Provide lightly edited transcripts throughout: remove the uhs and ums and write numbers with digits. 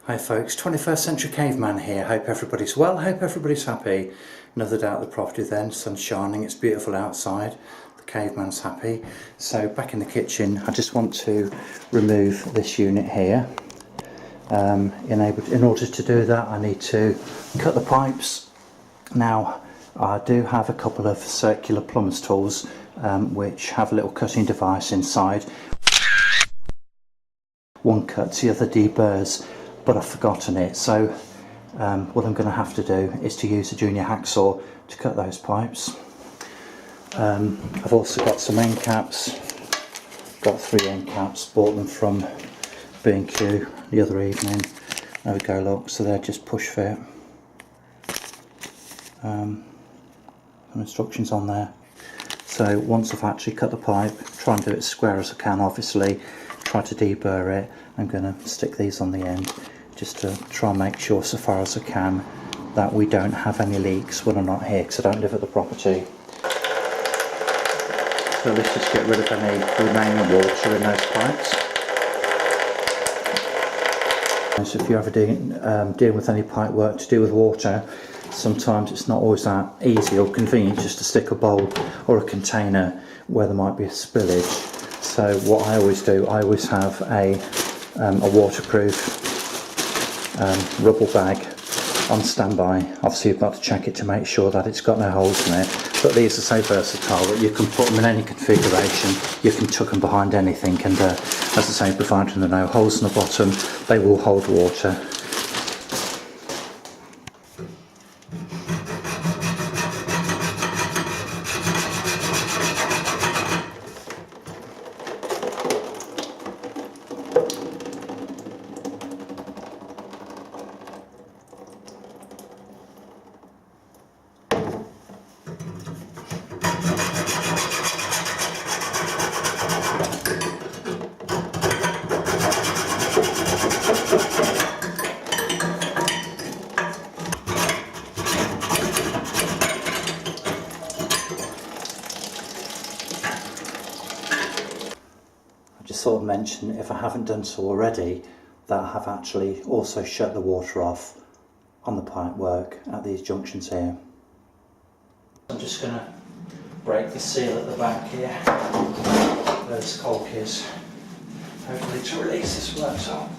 Hi folks, 21st Century Caveman here. Hope everybody's well, hope everybody's happy. Another day at the property then, sun's shining, it's beautiful outside. The caveman's happy. So back in the kitchen, I just want to remove this unit here. In order to do that, I need to cut the pipes. Now, I do have a couple of circular plumber's tools which have a little cutting device inside. One cuts, the other deburrs, but I've forgotten it. So what I'm going to have to do is to use a junior hacksaw to cut those pipes. I've also got some end caps, got 3 end caps, bought them from B&Q the other evening. There we go, look, so they're just push fit. Some instructions on there. So once I've actually cut the pipe, try and do it as square as I can, obviously, try to deburr it. I'm going to stick these on the end just to try and make sure, so far as I can, that we don't have any leaks when I'm not here, because I don't live at the property. So let's just get rid of any remaining water in those pipes. So if you're ever dealing with any pipe work to do with water, sometimes it's not always that easy or convenient just to stick a bowl or a container where there might be a spillage. So what I always do, I always have a waterproof rubble bag on standby. Obviously you've got to check it to make sure that it's got no holes in it, but these are so versatile that you can put them in any configuration, you can tuck them behind anything, and as I say, providing there are no holes in the bottom, they will hold water. Just thought I'd mention, if I haven't done so already, that I have actually also shut the water off on the pipe work at these junctions here. I'm just going to break the seal at the back here, where this caulk is, hopefully to release this worktop.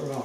Right.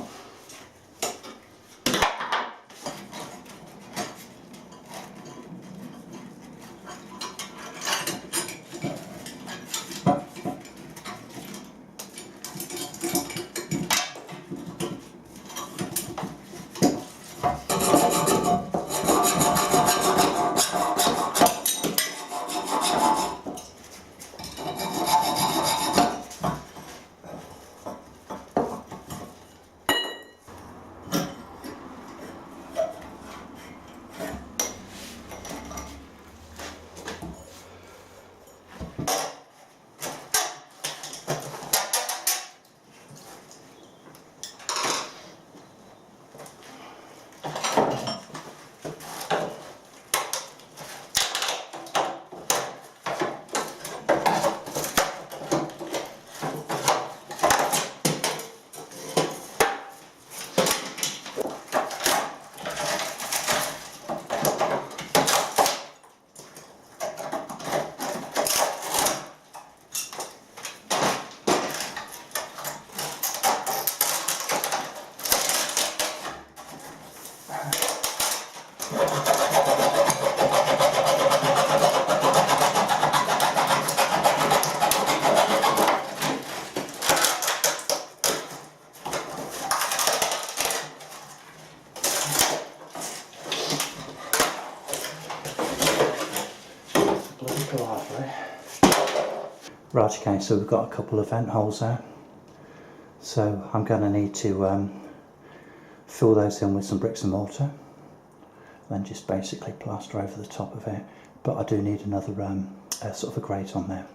super lively. Right, okay, so we've got a couple of vent holes there. So I'm going to need to fill those in with some bricks and mortar. Then just basically plaster over the top of it. But I do need another sort of a grate on there.